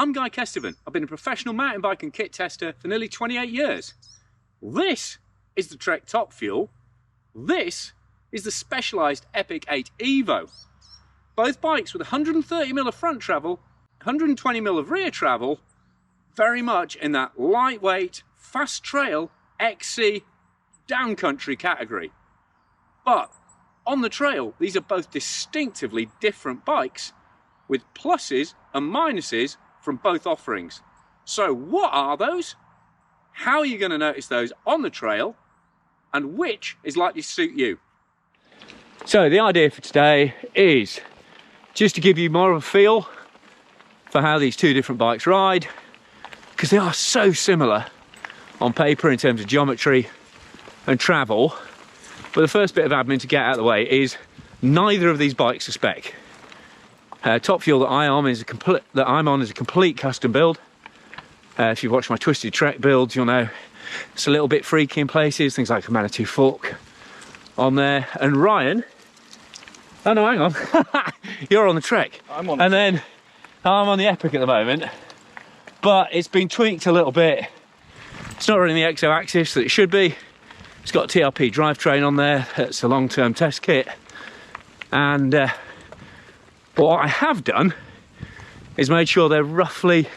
I'm Guy Kestevan. I've been a professional mountain bike and kit tester for nearly 28 years. This is the Trek Top Fuel. This is the Specialized Epic 8 Evo. Both bikes with 130mm of front travel, 120mm of rear travel, very much in that lightweight, fast trail, XC, downcountry category. But on the trail, these are both distinctively different bikes with pluses and minuses from both offerings. So what are those? How are you going to notice those on the trail? And which is likely to suit you? So the idea for today is just to give you more of a feel for how these two different bikes ride, because they are so similar on paper in terms of geometry and travel. But the first bit of admin to get out of the way is neither of these bikes are spec. Top Fuel that I'm on is a complete custom build. If you've watched my Twisted Trek builds, you'll know it's a little bit freaky in places, things like a Manitou fork on there. And Ryan, oh no, hang on, you're on the Trek. I'm on the Trek. Then I'm on the Epic at the moment, but it's been tweaked a little bit. It's not running the XO axis that it should be. It's got a TRP drivetrain on there. It's a long-term test kit. And but what I have done is made sure they're roughly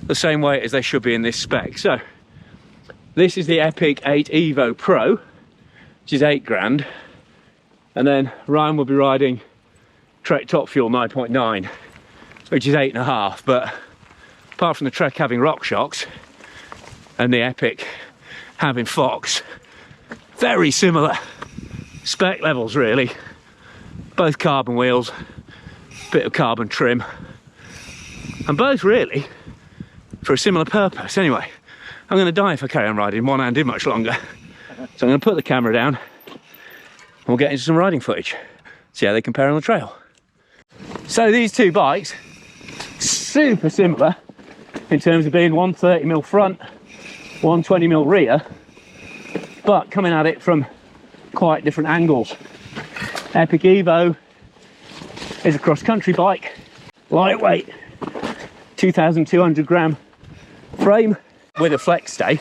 the same weight as they should be in this spec. So this is the Epic 8 Evo Pro, which is 8 grand. And then Ryan will be riding Trek Top Fuel 9.9, which is 8.5. But apart from the Trek having rock shocks and the Epic having Fox, very similar spec levels really. Both carbon wheels, bit of carbon trim, and both really for a similar purpose. Anyway, I'm going to die if I carry on riding one-handed much longer. So I'm going to put the camera down and we'll get into some riding footage, see how they compare on the trail. So these two bikes, super similar in terms of being 130mm front, 120mm rear, but coming at it from quite different angles. Epic Evo is a cross-country bike, lightweight, 2,200 gram frame with a flex stay,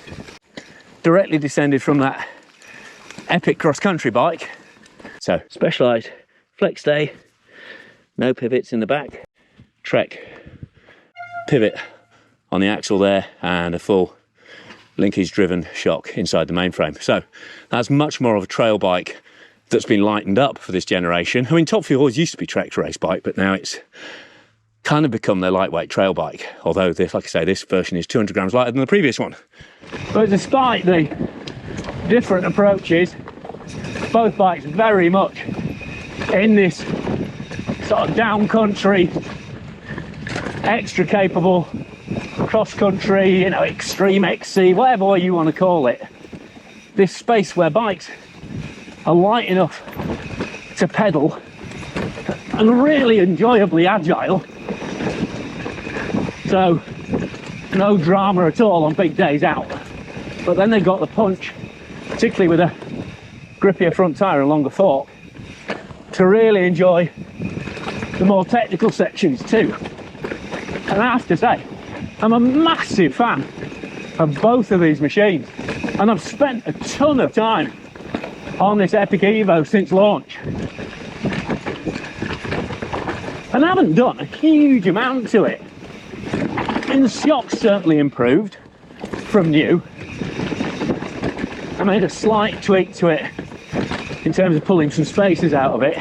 directly descended from that Epic cross-country bike. So Specialized flex stay, no pivots in the back, Trek pivot on the axle there, and a full linkage driven shock inside the mainframe. So that's much more of a trail bike that's been lightened up for this generation. I mean, Top Fuel always used to be Trek's race bike, but now it's kind of become their lightweight trail bike. Although, this, like I say, this version is 200 grams lighter than the previous one. But despite the different approaches, both bikes very much in this sort of down country, extra capable, cross country, you know, extreme XC, whatever way you want to call it. This space where bikes are light enough to pedal and really enjoyably agile. So no drama at all on big days out. But then they've got the punch, particularly with a grippier front tyre and longer fork, to really enjoy the more technical sections too. And I have to say, I'm a massive fan of both of these machines, and I've spent a ton of time on this Epic Evo since launch, and I haven't done a huge amount to it. I mean, the shock's certainly improved from new. I made a slight tweak to it in terms of pulling some spaces out of it,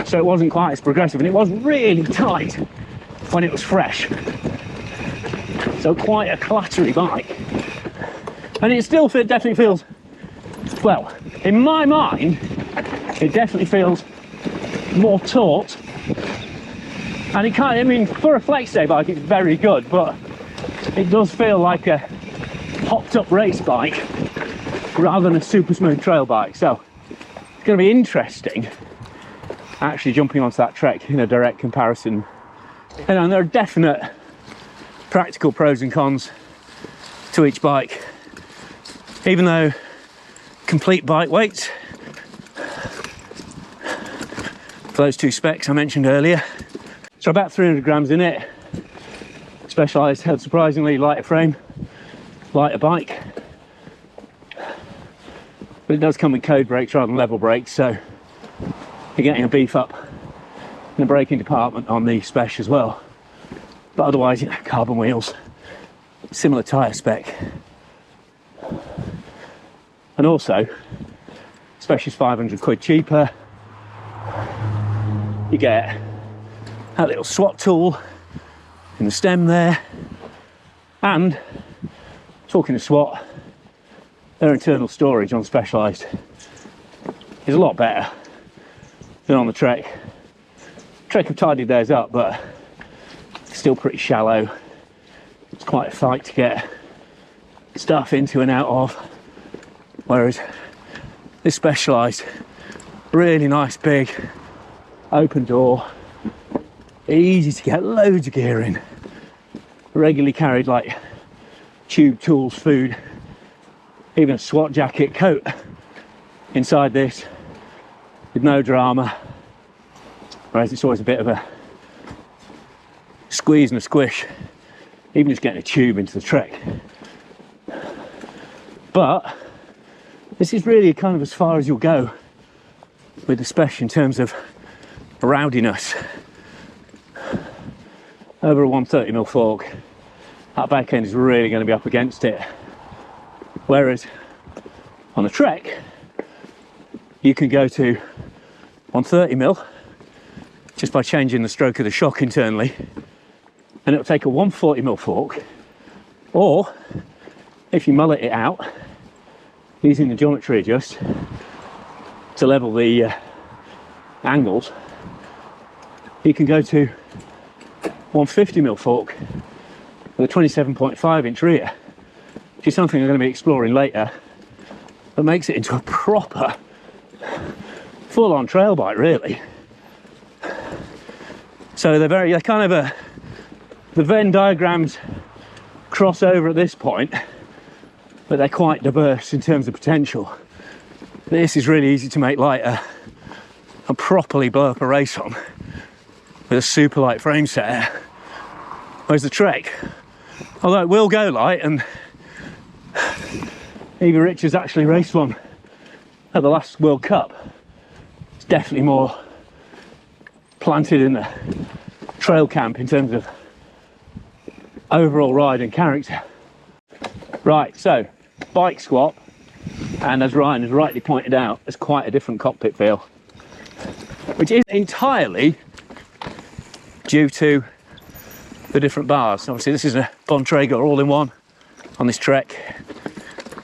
so it wasn't quite as progressive, and it was really tight when it was fresh. So quite a clattery bike, and it still definitely feels, well, in my mind, it definitely feels more taut. And it kind of, I mean, for a flex day bike, it's very good, but it does feel like a hopped up race bike rather than a super smooth trail bike. So it's going to be interesting actually jumping onto that Trek in a direct comparison. And there are definite practical pros and cons to each bike, even though complete bike weights for those two specs I mentioned earlier, so about 300 grams in it. It's Specialized had surprisingly lighter frame, lighter bike, but it does come with code brakes rather than level brakes, so you're getting a beef up in the braking department on the Spec as well. But otherwise, you know, carbon wheels, similar tyre spec. And also, Spec is 500 quid cheaper. You get that little swap tool in the stem there. And, talking of SWAT, their internal storage on Specialized is a lot better than on the Trek. Trek have tidied theirs up, but it's still pretty shallow. It's quite a fight to get stuff into and out of, whereas this Specialized, really nice big open door, easy to get loads of gear in. Regularly carried like tube, tools, food, even a SWAT jacket, coat inside this with no drama. Whereas it's always a bit of a squeeze and a squish, even just getting a tube into the Trek. But this is really kind of as far as you'll go with the Spec in terms of rowdiness. Over a 130mm fork, that back end is really going to be up against it. Whereas on the Trek, you can go to 130mm just by changing the stroke of the shock internally, and it'll take a 140mm fork, or if you mullet it out using the geometry adjust to level the angles, you can go to 150mm fork with a 27.5-inch rear, which is something I'm going to be exploring later, that makes it into a proper full-on trail bike, really. So they're kind of the Venn diagrams cross over at this point, but they're quite diverse in terms of potential. This is really easy to make lighter and properly blow up a race on with a super light frame set. Whereas the Trek, although it will go light, and Evie Richards actually raced one at the last World Cup, it's definitely more planted in the trail camp in terms of overall ride and character. Right, so bike swap, and as Ryan has rightly pointed out, there's quite a different cockpit feel, which is entirely due to the different bars. Obviously this is a Bontrager all-in-one on this Trek,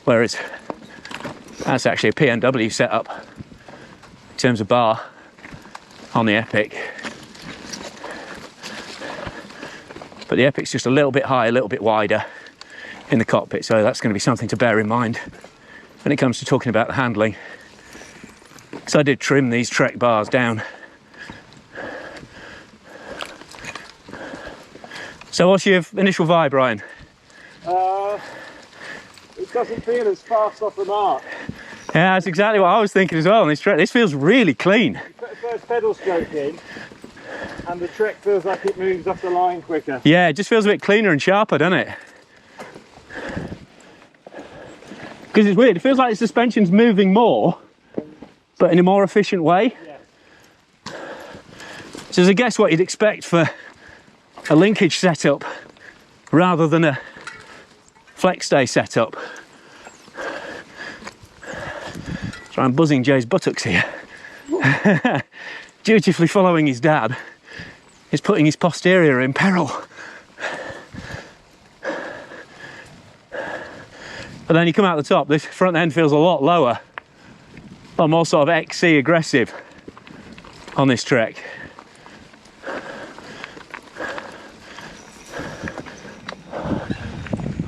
whereas that's actually a PNW setup in terms of bar on the Epic. But the Epic's just a little bit higher, a little bit wider in the cockpit, so that's going to be something to bear in mind when it comes to talking about the handling. So I did trim these Trek bars down. So what's your initial vibe, Ryan? It doesn't feel as fast off the mark. Yeah, that's exactly what I was thinking as well on this Trek. This feels really clean. You put the first pedal stroke in, and the Trek feels like it moves off the line quicker. Yeah, it just feels a bit cleaner and sharper, doesn't it? Because it's weird, it feels like the suspension's moving more, but in a more efficient way. Yeah. So I guess what you'd expect for a linkage setup rather than a flex stay setup. So I'm buzzing Jay's buttocks here. Dutifully following his dad is putting his posterior in peril. But then you come out the top, this front end feels a lot lower. I'm more sort of XC aggressive on this Trek.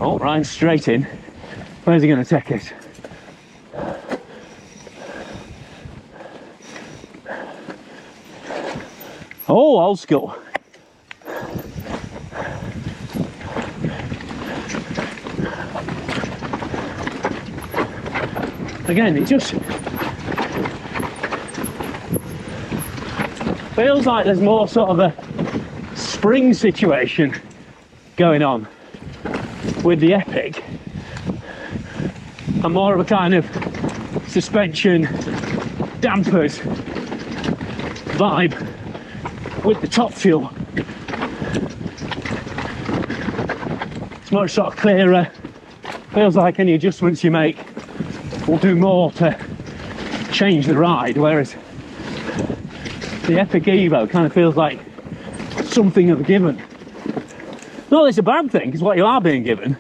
Oh, Ryan's straight in. Where's he going to take us? Oh, old school. Again, it just feels like there's more sort of a spring situation going on with the Epic and more of a kind of suspension dampers vibe with the top fuel. It's much sort of clearer. Feels like any adjustments you make will do more to change the ride, whereas the Epic Evo kind of feels like something of a given. Not that it's a bad thing, because what you are being given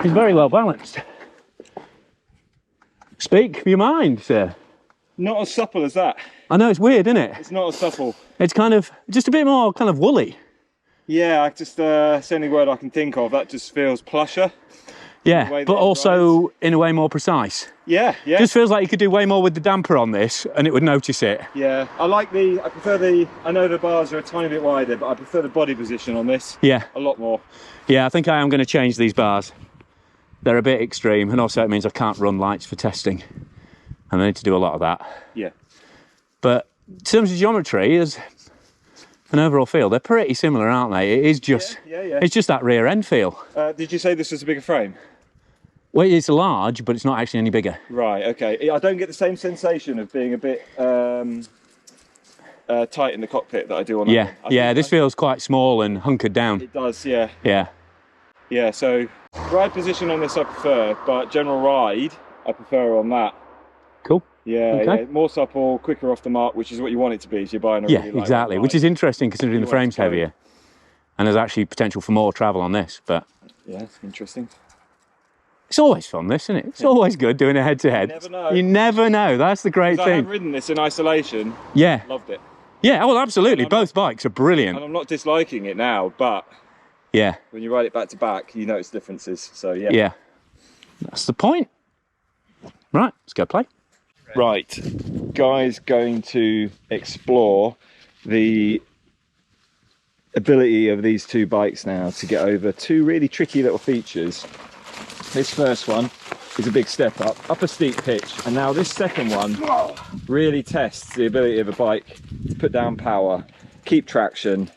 is very well balanced. Speak for your mind, sir. Not as supple as that. I know, it's weird, isn't it? It's not as supple. It's kind of just a bit more kind of woolly. Yeah, I just it's the only word I can think of. That just feels plusher. Yeah, but also rides. In a way more precise. Yeah, yeah. Just feels like you could do way more with the damper on this and it would notice it. Yeah, I prefer I know the bars are a tiny bit wider, but I prefer the body position on this. Yeah. A lot more. Yeah, I think I am going to change these bars. They're a bit extreme, and also it means I can't run lights for testing. And I need to do a lot of that. Yeah. But in terms of geometry, there's an overall feel. They're pretty similar, aren't they? It is just, it's just that rear end feel. Did you say this was a bigger frame? Well, it's large, but it's not actually any bigger. Right, okay. I don't get the same sensation of being a bit tight in the cockpit that I do on that one. Yeah, this feels quite small and hunkered down. It does, yeah. Yeah. Yeah, so ride position on this I prefer, but general ride I prefer on that. Cool. Yeah, okay. Yeah, more supple, quicker off the mark, which is what you want it to be. So you're buying a really light exactly. ride. Which is interesting considering the frame's heavier, and there's actually potential for more travel on this. But yeah, it's interesting. It's always fun, this, isn't it? It's always good doing a head-to-head. You never know. You never know. That's the great thing. I have ridden this in isolation. Yeah. Loved it. Yeah. Well, absolutely. Both bikes are brilliant. And I'm not disliking it now, but yeah, when you ride it back to back, you notice differences. So yeah. Yeah. That's the point. Right. Let's go play. Right, guys, going to explore the ability of these two bikes now to get over two really tricky little features. This first one is a big step up a steep pitch, and now this second one really tests the ability of a bike to put down power, keep traction,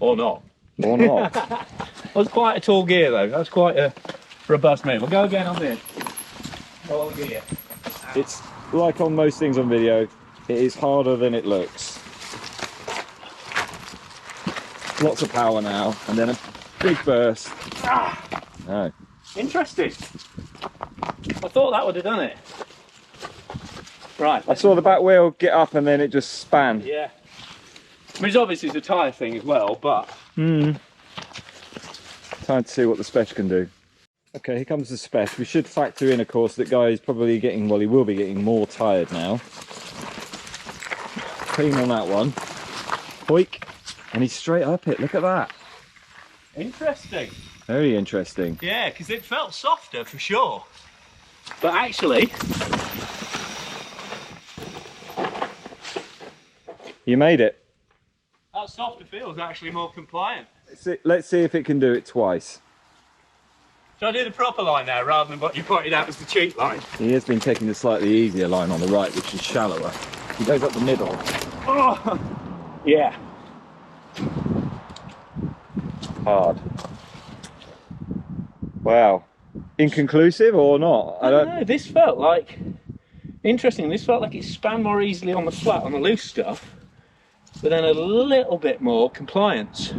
or not. Or not. That was quite a tall gear though. That's quite a robust move. We'll go again on this. Tall gear. It's like on most things on video, it is harder than it looks. Lots of power now, and then a big burst. No. Interesting. I thought that would have done it. Right. I saw the back wheel get up and then it just span. Yeah. I mean, it's obviously a tyre thing as well, but... Time to see what the Spec can do. Okay, here comes the Spec. We should factor in, of course, that guy is probably getting, well, he will be getting more tired now. Clean on that one. Hoik. And he's straight up it. Look at that. Interesting. Very interesting. Yeah, because it felt softer for sure. But actually... You made it. That softer feel is actually more compliant. Let's see if it can do it twice. Shall I do the proper line now rather than what you pointed out as the cheat line? He has been taking the slightly easier line on the right, which is shallower. He goes up the middle. Oh, yeah. Hard. Wow. Inconclusive or not? I don't know. This felt like... Interesting. This felt like it span more easily on the flat, on the loose stuff. But then a little bit more compliance.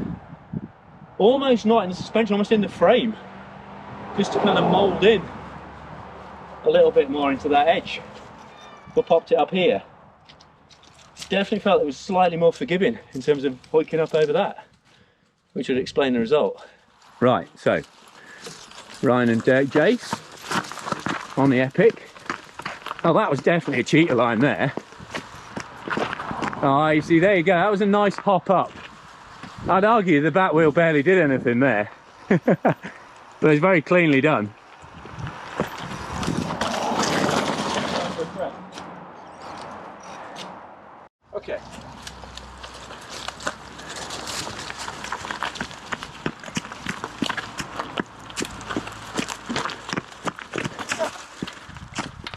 Almost not in the suspension, almost in the frame. Just to kind of mould in a little bit more into that edge. We popped it up here. Definitely felt it was slightly more forgiving in terms of hoiking up over that, which would explain the result. Right, so Ryan and Jace on the Epic. Oh, that was definitely a cheater line there. Oh, you see, there you go. That was a nice hop up. I'd argue the back wheel barely did anything there. But it's very cleanly done. Okay.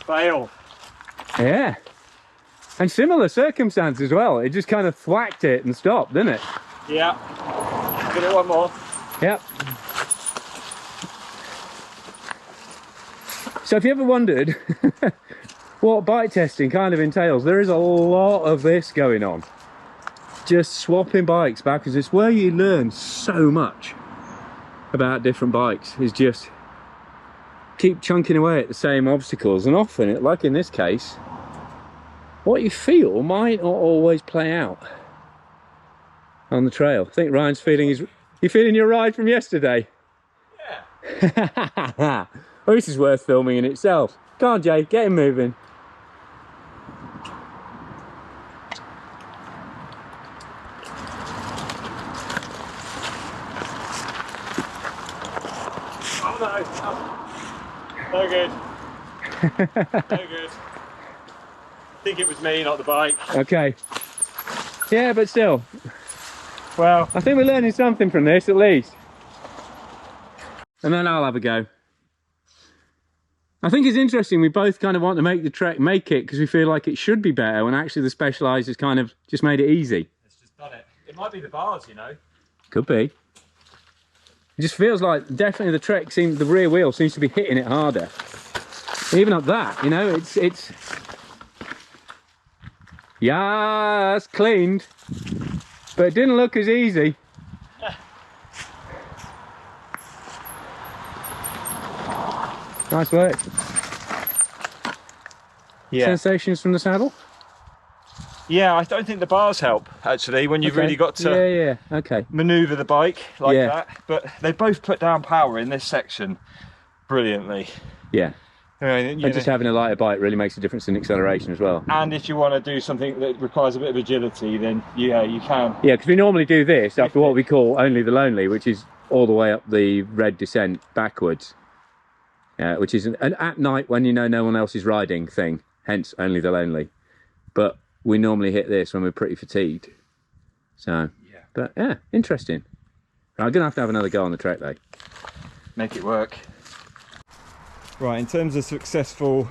Fail. Yeah. And similar circumstance as well. It just kind of thwacked it and stopped, didn't it? Yeah. Give it one more. Yep. So if you ever wondered what bike testing kind of entails, there is a lot of this going on. Just swapping bikes backwards. It's where you learn so much about different bikes, is just keep chunking away at the same obstacles, and often, like in this case, what you feel might not always play out on the trail. I think Ryan's feeling you feeling your ride from yesterday? Yeah. Well, this is worth filming in itself. Come on, Jay, get him moving. Oh no, no good. No good. I think it was me, not the bike. Okay. Yeah, but still. Well, I think we're learning something from this, at least. And then I'll have a go. I think it's interesting, we both kind of want to make the trek, make it, because we feel like it should be better, when actually the Specialized has kind of just made it easy. it's just done it. It might be the bars, you know. Could be. It just feels like definitely the trek seems, the rear wheel seems to be hitting it harder. Even at that, you know, it's yeah, it's cleaned, but it didn't look as easy. Nice work. Yeah. Sensations from the saddle? Yeah, I don't think the bars help, actually, when you've really got to okay. manoeuvre the bike like that. But they both put down power in this section brilliantly. Yeah. I mean, And just having a lighter bike really makes a difference in acceleration as well. And if you want to do something that requires a bit of agility, then yeah, you can. Yeah, because we normally do this after what we call Only the Lonely, which is all the way up the red descent backwards. Which is an at night when you know no one else is riding thing, hence Only the Lonely. But we normally hit this when we're pretty fatigued. So, yeah. But yeah, interesting. I'm going to have another go on the trek though. Make it work. Right, in terms of successful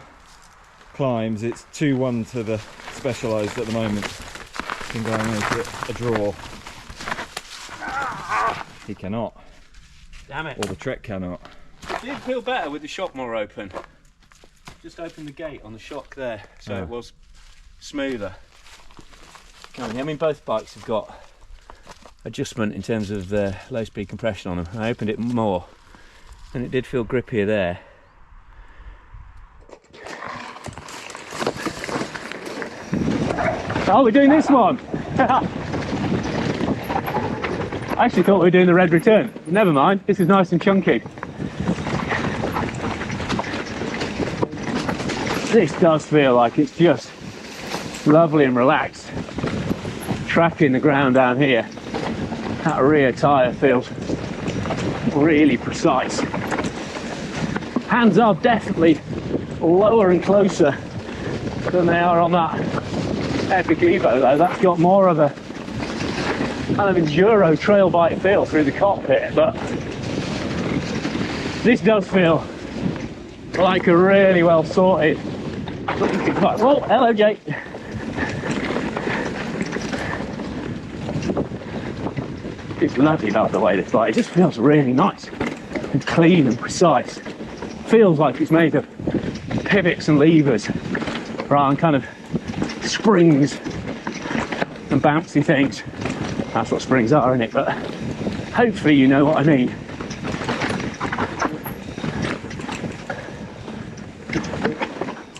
climbs, it's 2-1 to the Specialized at the moment. Can go and make it a draw. He cannot. Damn it. Or the trek cannot. It did feel better with the shock more open. Just opened the gate on the shock there, so it was smoother. I mean, both bikes have got adjustment in terms of the low speed compression on them. I opened it more and it did feel grippier there. Oh, we're doing this one! I actually thought we were doing the red return. Never mind, this is nice and chunky. This does feel like it's just lovely and relaxed. Tracking the ground down here. That rear tyre feels really precise. Hands are definitely lower and closer than they are on that Epic Evo though. That's got more of a kind of enduro trail bike feel through the cockpit, but this does feel like a really well sorted. Oh, hello Jake. It's lovely about the way this bike, it just feels really nice and clean and precise. Feels like it's made of pivots and levers rather than kind of springs and bouncy things. That's what springs are, isn't it? But hopefully you know what I mean.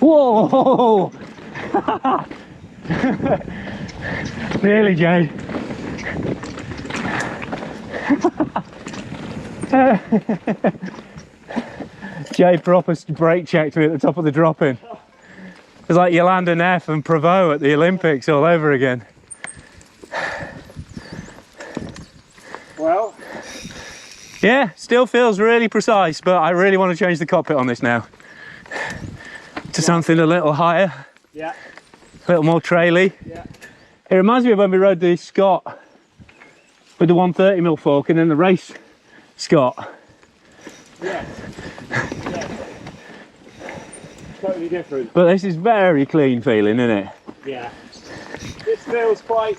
Whoa! Nearly, Jay. Jay proper brake checked me at the top of the drop-in. It's like Yolanda Neff and Prevost at the Olympics all over again. Well, yeah, still feels really precise, but I really want to change the cockpit on this now to something a little higher, yeah, a little more traily. yeah. It reminds me of when we rode the Scott with the 130mm fork and then the race Scott. Yeah. Yeah. Totally different. But this is very clean feeling, isn't it? Yeah. This feels quite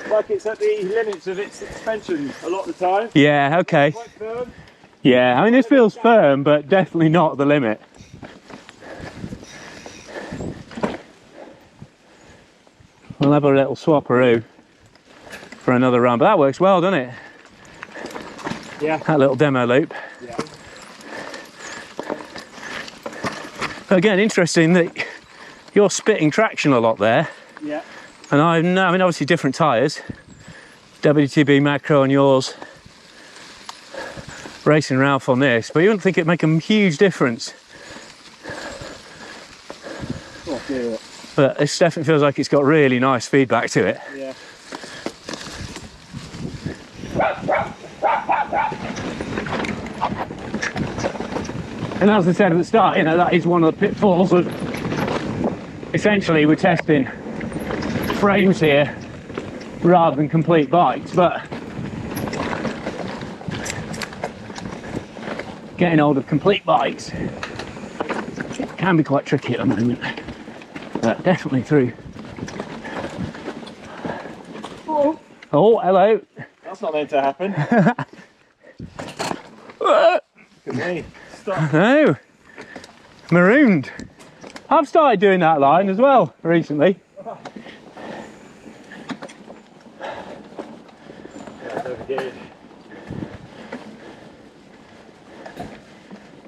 like it's at the limits of its suspension a lot of the time. Yeah, okay. Quite firm. Yeah, I mean this feels firm, but definitely not the limit. We'll have a little swapperoo for another run, but that works well, doesn't it? Yeah. That little demo loop. Yeah. Again, interesting that you're spitting traction a lot there. Yeah. And I mean, obviously different tyres. WTB macro on yours. Racing Ralph on this, but you wouldn't think it'd make a huge difference. Oh, dear. But this definitely feels like it's got really nice feedback to it. Yeah. And as I said at the start, you know, that is one of the pitfalls of essentially we're testing frames here rather than complete bikes, but getting hold of complete bikes it can be quite tricky at the moment. But definitely through. Oh, Hello. that's not meant to happen. Look at me. Stop. No. Marooned. I've started doing that line as well recently.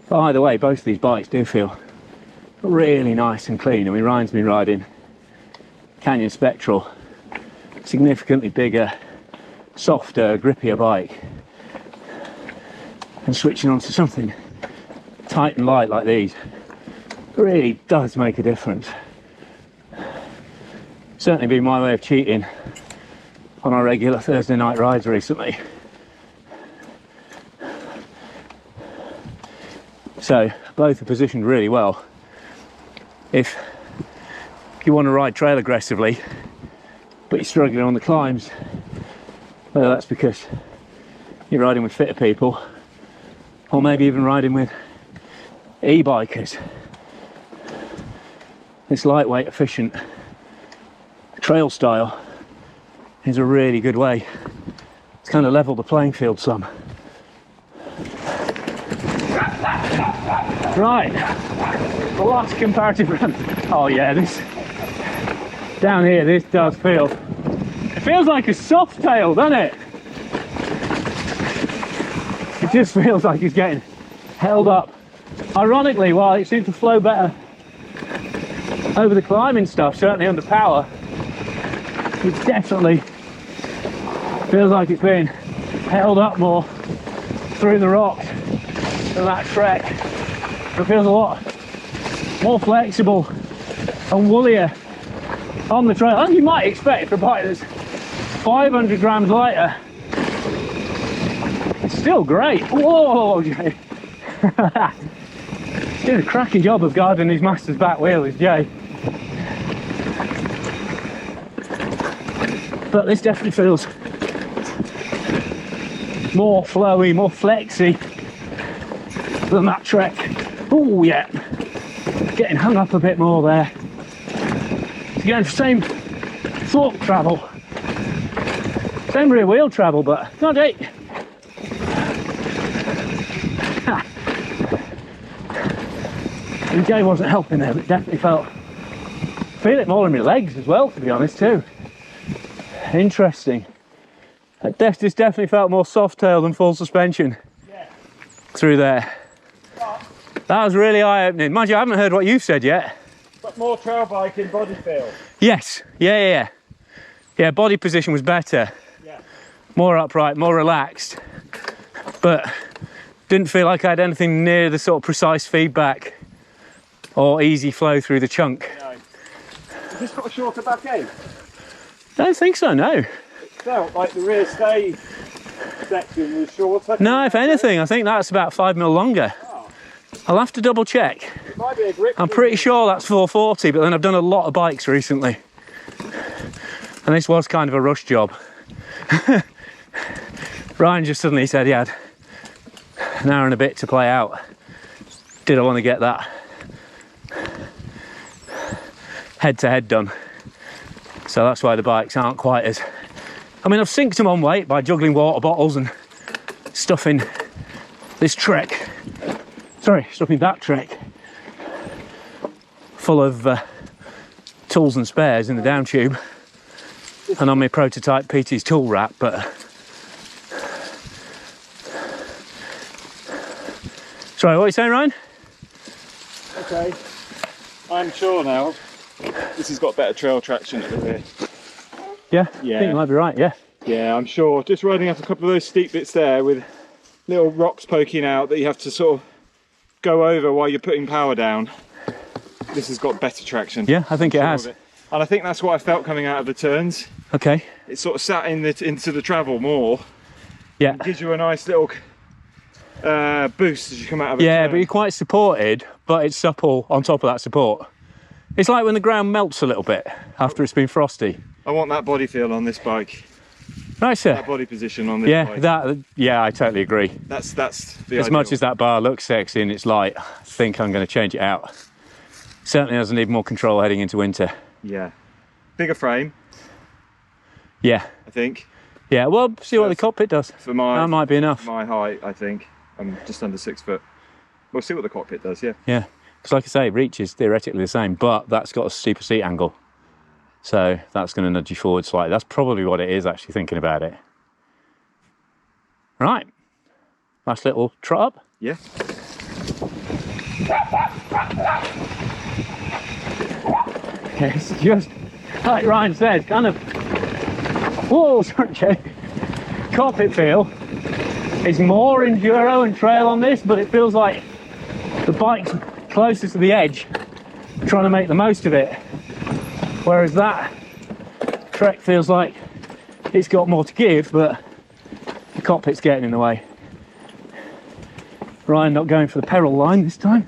By the way, both of these bikes do feel really nice and clean. It reminds me riding Canyon Spectral, significantly bigger, softer, grippier bike, and switching onto something tight and light like these really does make a difference. Certainly been my way of cheating on our regular Thursday night rides recently. So both are positioned really well. If you want to ride trail aggressively but you're struggling on the climbs, whether that's because you're riding with fitter people or maybe even riding with e-bikers, this lightweight, efficient trail style is a really good way to kind of level the playing field some. Right, the last comparative run. Oh yeah, this down here, this does feel, it feels like a soft tail, doesn't it? It just feels like it's getting held up. Ironically, while it seems to flow better over the climbing stuff, certainly under power, it definitely feels like it's being held up more through the rocks than that trek. It feels a lot more flexible and woollier on the trail, as you might expect for a bike that's 500 grams lighter. It's still great. Whoa, Jay. Doing a cracking job of guarding his master's back wheel, is Jay. But this definitely feels more flowy, more flexy than that trek. Oh yeah, getting hung up a bit more there. Again, same fork travel, same rear wheel travel, but not it. And Jay wasn't helping there, but definitely feel it more in my legs as well, to be honest too. Interesting. This definitely felt more soft tail than full suspension through there. That was really eye-opening. Mind you, I haven't heard what you've said yet. But more trail bike in body feel. Yes, yeah. Yeah, body position was better. Yeah. More upright, more relaxed. But didn't feel like I had anything near the sort of precise feedback or easy flow through the chunk. No. Has this got a shorter back end? Don't think so, no. It felt like the rear stay section was shorter. No, if anything, I think that's about 5mm longer. I'll have to double check. It might be a grip. I'm pretty sure that's 440, but then I've done a lot of bikes recently. And this was kind of a rush job. Ryan just suddenly said he had an hour and a bit to play out. Did I want to get that head-to-head done? So that's why the bikes aren't quite as I mean, I've synced them on weight by juggling water bottles and stuffing this Trek, sorry, stuffing that Trek full of tools and spares in the down tube and on my prototype PT's tool wrap, but sorry, what are you saying, Ryan? Okay, I'm sure now this has got better trail traction at the rear. Yeah? Yeah. I think you might be right, yeah. Yeah, I'm sure. Just riding up a couple of those steep bits there with little rocks poking out that you have to sort of go over while you're putting power down. This has got better traction. Yeah, I think it has. And I think that's what I felt coming out of the turns. Okay. It sort of sat into the travel more. Yeah. It gives you a nice little boost as you come out of it. Yeah, but you're quite supported, but it's supple on top of that support. It's like when the ground melts a little bit after it's been frosty. I want that body feel on this bike. Right, sir. That body position on this bike. Yeah, I totally agree. That's the As ideal. much as that bar looks sexy and it's light, I think I'm going to change it out. Certainly doesn't need more control heading into winter. Yeah. Bigger frame, Yeah. I think. Yeah, well, see what the cockpit does. For my That might be enough. my height, I think. I'm just under 6 foot. We'll see what the cockpit does, yeah. Yeah, because like I say, reach is theoretically the same, but that's got a steeper seat angle. So that's going to nudge you forward slightly. That's probably what it is, actually, thinking about it. Right. Last little trot up. Yeah. Okay, it's just like Ryan said, kind of, whoa, sorry, Jay. Cockpit feel is more enduro and trail on this, but it feels like the bike's closer to the edge, trying to make the most of it. Whereas that Trek feels like it's got more to give, but the cockpit's getting in the way. Ryan not going for the peril line this time.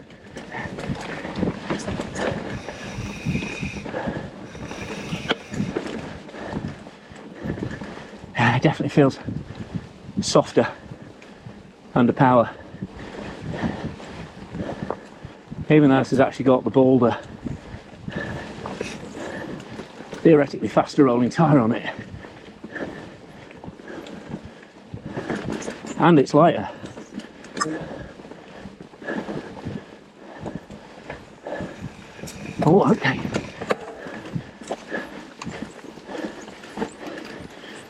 Yeah, it definitely feels softer under power. Even though this has actually got the bolder, theoretically faster rolling tyre on it. And it's lighter. Oh, okay.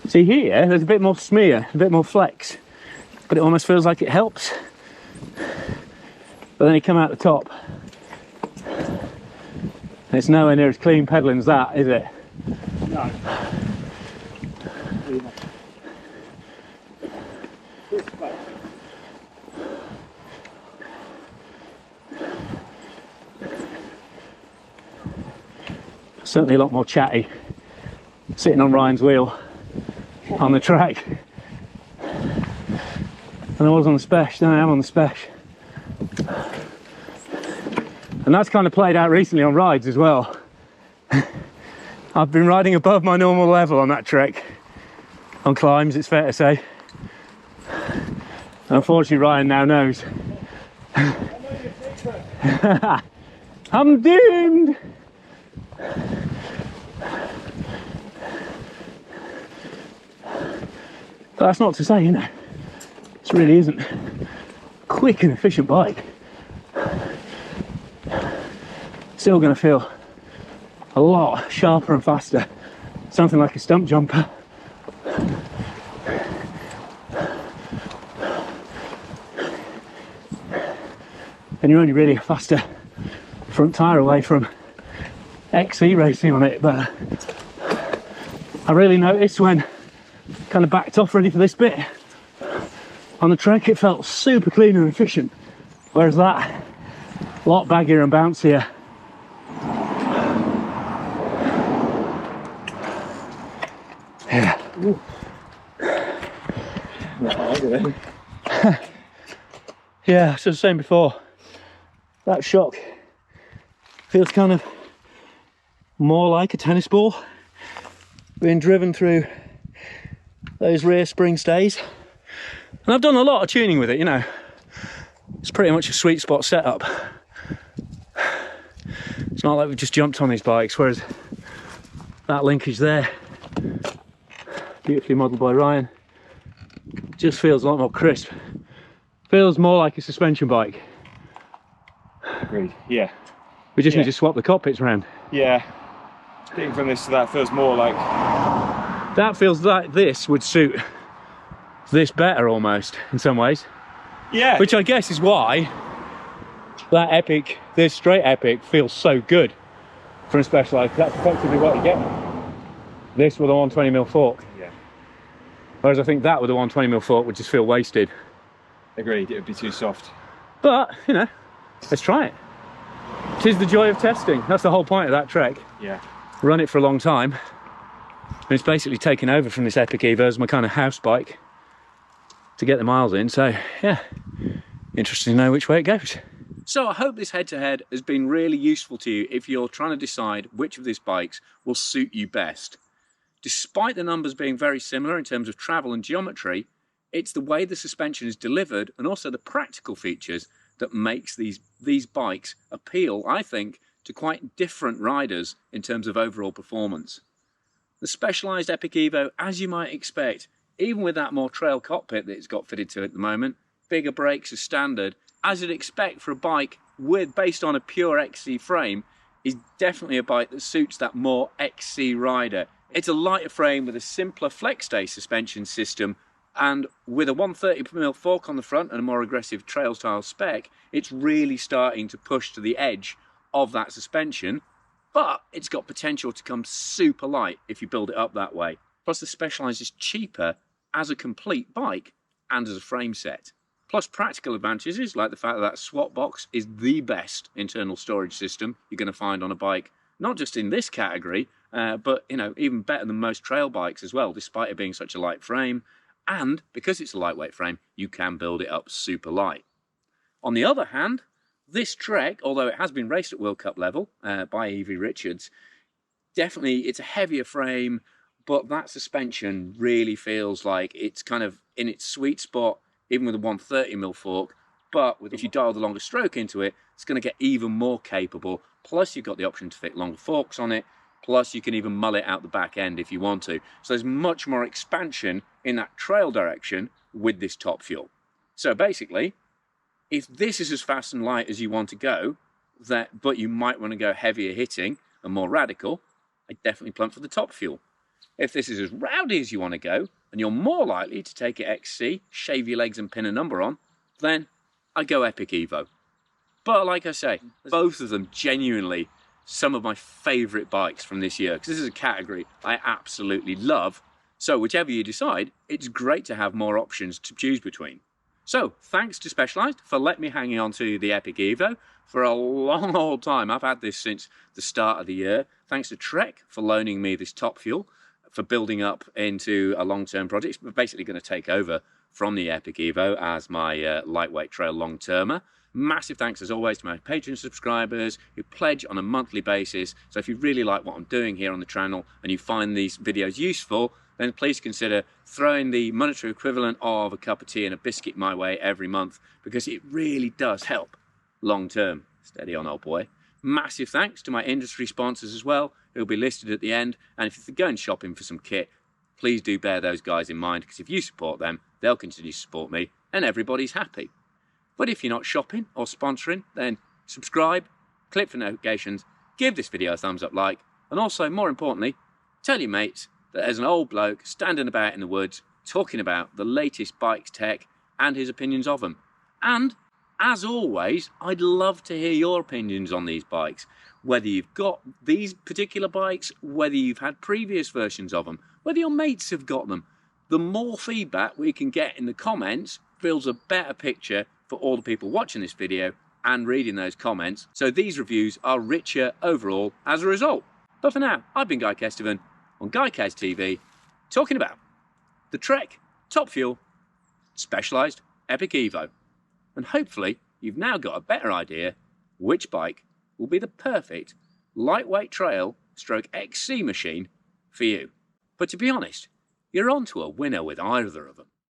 See here, there's a bit more smear, a bit more flex, but it almost feels like it helps. But then you come out the top, it's nowhere near as clean pedalling as that, is it? No. Certainly a lot more chatty sitting on Ryan's wheel on the track than I was on the Spesh. Then I am on the Spesh. And that's kind of played out recently on rides as well. I've been riding above my normal level on that Trek. On climbs, it's fair to say. Unfortunately, Ryan now knows. I'm doomed! But that's not to say, you know, this really isn't a quick and efficient bike. Still going to feel a lot sharper and faster. Something like a stump jumper. And you're only really a faster front tyre away from XC racing on it, but I really noticed when kind of backed off ready for this bit on the Trek, it felt super clean and efficient, whereas that a lot baggier and bouncier. Yeah. Yeah, as I was saying before, that shock feels kind of more like a tennis ball being driven through those rear spring stays. And I've done a lot of tuning with it, you know. It's pretty much a sweet spot setup. It's not like we've just jumped on these bikes, whereas that linkage there beautifully modelled by Ryan. Just feels a lot more crisp. Feels more like a suspension bike. Agreed. Yeah. We just need to swap the cockpits around. Yeah. Getting from this to that feels more like... That feels like this would suit this better almost, in some ways. Yeah. Which I guess is why that Epic, this straight Epic, feels so good from Specialized. That's effectively what you get. This with a 120mm fork. Yeah. Whereas I think that with a 120mm fork would just feel wasted. Agreed, it would be too soft. But, you know, let's try it. 'Tis the joy of testing. That's the whole point of that trek. Yeah. Run it for a long time. And it's basically taken over from this Epic Evo as my kind of house bike to get the miles in. So, yeah, interesting to know which way it goes. So I hope this head-to-head has been really useful to you if you're trying to decide which of these bikes will suit you best. Despite the numbers being very similar in terms of travel and geometry, it's the way the suspension is delivered and also the practical features that makes these bikes appeal, I think, to quite different riders in terms of overall performance. The Specialized Epic Evo, as you might expect, even with that more trail cockpit that it's got fitted to at the moment, bigger brakes as standard, as you'd expect for a bike based on a pure XC frame, is definitely a bike that suits that more XC rider. It's a lighter frame with a simpler flex stay suspension system, and with a 130mm fork on the front and a more aggressive trail style spec, it's really starting to push to the edge of that suspension, but it's got potential to come super light if you build it up that way. Plus the Specialized is cheaper as a complete bike and as a frame set. Plus practical advantages like the fact that that swap box is the best internal storage system you're going to find on a bike, not just in this category, but you know, even better than most trail bikes as well, despite it being such a light frame. And because it's a lightweight frame, you can build it up super light. On the other hand, this Trek, although it has been raced at World Cup level by Evie Richards, definitely it's a heavier frame, but that suspension really feels like it's kind of in its sweet spot, even with a 130mm fork. But if you dial the longer stroke into it, it's going to get even more capable. Plus you've got the option to fit longer forks on it. Plus you can even mull it out the back end if you want to. So there's much more expansion in that trail direction with this top fuel. So basically, if this is as fast and light as you want to go, but you might want to go heavier hitting and more radical, I definitely plump for the top fuel. If this is as rowdy as you want to go, and you're more likely to take it XC, shave your legs and pin a number on, then I go Epic Evo. But like I say, both of them genuinely some of my favourite bikes from this year, because this is a category I absolutely love. So whichever you decide, it's great to have more options to choose between. So thanks to Specialized for letting me hang on to the Epic Evo for a long old time. I've had this since the start of the year. Thanks to Trek for loaning me this top fuel for building up into a long-term project. It's basically going to take over from the Epic Evo as my lightweight trail long-termer. Massive thanks as always to my Patreon subscribers who pledge on a monthly basis. So if you really like what I'm doing here on the channel and you find these videos useful, then please consider throwing the monetary equivalent of a cup of tea and a biscuit my way every month, because it really does help long term. Steady on, old boy. Massive thanks to my industry sponsors as well, who will be listed at the end. And if you're going shopping for some kit, please do bear those guys in mind, because if you support them, they'll continue to support me and everybody's happy. But if you're not shopping or sponsoring, then subscribe, click for notifications, give this video a thumbs up like, and also, more importantly, tell your mates that there's an old bloke standing about in the woods talking about the latest bikes tech and his opinions of them. And, as always, I'd love to hear your opinions on these bikes. Whether you've got these particular bikes, whether you've had previous versions of them, whether your mates have got them. The more feedback we can get in the comments builds a better picture for all the people watching this video and reading those comments, so these reviews are richer overall as a result. But for now, I've been Guy Kestevan on GuyKez TV, talking about the Trek Top Fuel Specialized Epic Evo. And hopefully you've now got a better idea which bike will be the perfect lightweight trail stroke XC machine for you. But to be honest, you're onto a winner with either of them.